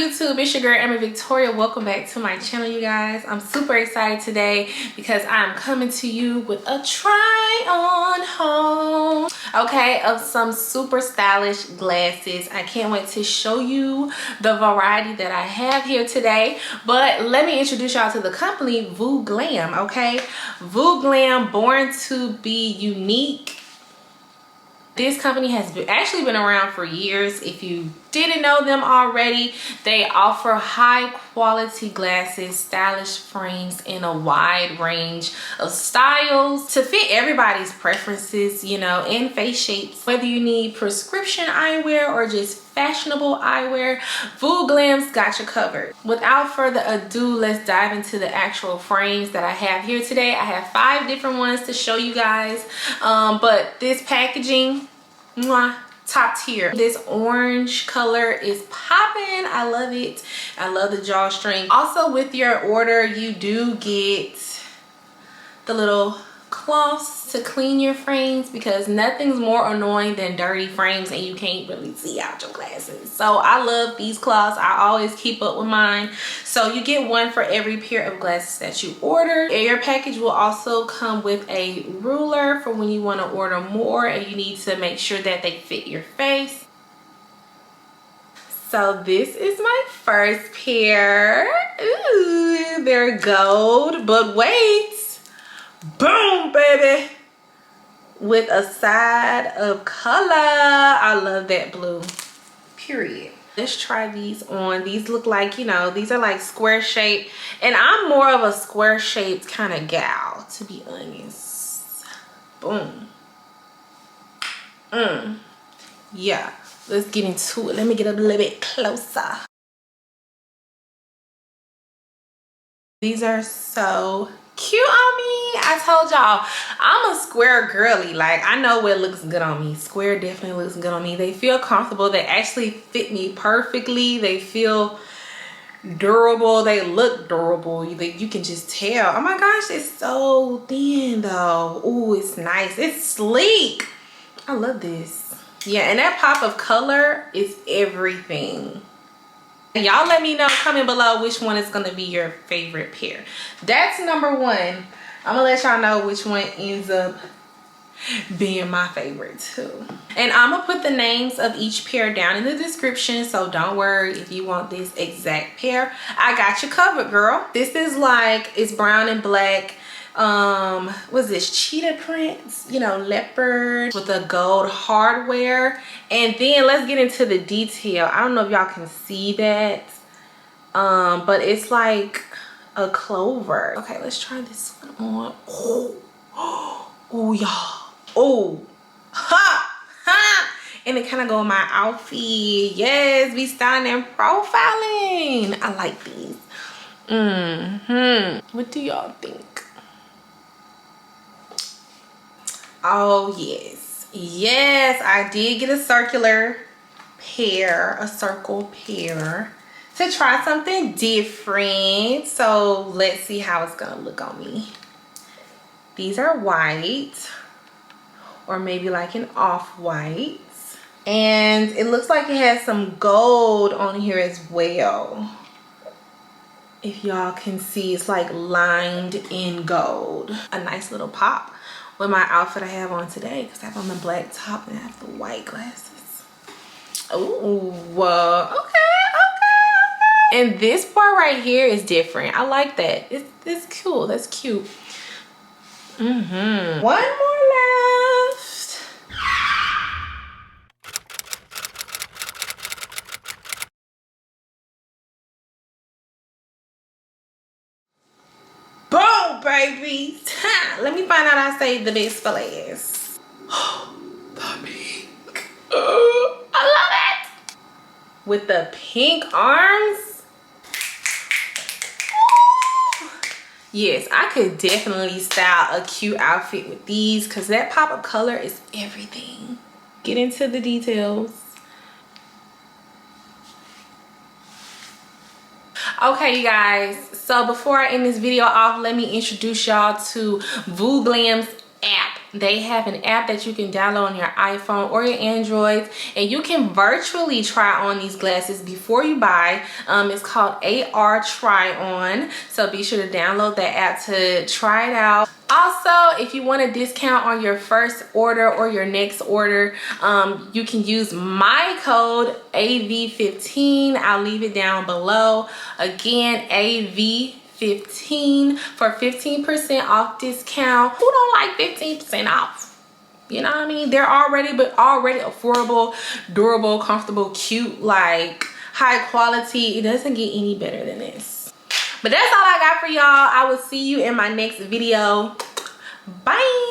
YouTube? It's your girl Emma Victoria. Welcome back to my channel, you guys. I'm super excited today because I'm coming to you with a try on haul, okay, of some super stylish glasses. I can't wait to show you the variety that I have here today, but let me introduce y'all to the company VOOGLAM, okay? VOOGLAM, born to be unique. This company has actually been around for years. If you didn't know them already, they offer high quality glasses, stylish frames in a wide range of styles to fit everybody's preferences, you know, and face shapes. Whether you need prescription eyewear or just fashionable eyewear, VOOGLAM's got you covered. Without further ado, let's dive into the actual frames that I have here today. I have 5 different ones to show you guys, but this packaging, mwah, top tier. This orange color is popping. I love it. I love the drawstring. Also, with your order, you do get the little cloths to clean your frames, because nothing's more annoying than dirty frames and you can't really see out your glasses. So I love these cloths. I always keep up with mine. So you get one for every pair of glasses that you order. And your package will also come with a ruler for when you want to order more and you need to make sure that they fit your face. So this is my first pair. Ooh, they're gold, but wait. Boom, baby, with a side of color. I love that blue, period. Let's try these on. These look like, you know, these are like square shaped, and I'm more of a square shaped kind of gal, to be honest. Boom. Yeah, let's get into it. Let me get a little bit closer. These are so cute on me. I told y'all I'm a square girly. Like, I know what looks good on me. Square definitely looks good on me. They feel comfortable. They actually fit me perfectly. They feel durable. They look durable. You can just tell. Oh my gosh, it's so thin though. Ooh, it's nice. It's sleek. I love this. Yeah, and that pop of color is everything. Y'all let me know, comment below, which one is gonna be your favorite pair. That's number 1. I'm gonna let y'all know which one ends up being my favorite too. And I'm gonna put the names of each pair down in the description, so don't worry if you want this exact pair. I got you covered, girl. This is like, it's brown and black. What's this, cheetah prints, you know, leopard with a gold hardware. And then let's get into the detail. I don't know if y'all can see that, but it's like a clover. Okay, let's try this one on. Oh y'all, oh, ha ha. And it kind of go in my outfit. Yes, be styling and profiling. I like these. What do y'all think? Oh yes, yes, I did get a circular pair, a circle pair, to try something different. So let's see how it's gonna look on me. These are white, or maybe like an off-white, and it looks like it has some gold on here as well. If y'all can see, it's like lined in gold. A nice little pop with my outfit I have on today, because I have on the black top and I have the white glasses. Ooh, okay. And this part right here is different. I like that. It's cool. That's cute. One more left. Boom, baby. Let me find out I saved the best for last. The pink. I love it. With the pink arms. Ooh. Yes, I could definitely style a cute outfit with these, because that pop of color is everything. Get into the details. Okay, you guys, so before I end this video off, let me introduce y'all to VOOGLAM's app. They have an app that you can download on your iPhone or your Androids, and you can virtually try on these glasses before you buy. It's called AR Try On, so be sure to download that app to try it out. Also, if you want a discount on your first order or your next order, you can use my code AV15. I'll leave it down below. Again, AV15 for 15% off discount. Who don't like 15% off? You know what I mean? They're already affordable, durable, comfortable, cute, like high quality. It doesn't get any better than this. But that's all I got for y'all. I will see you in my next video. Bye.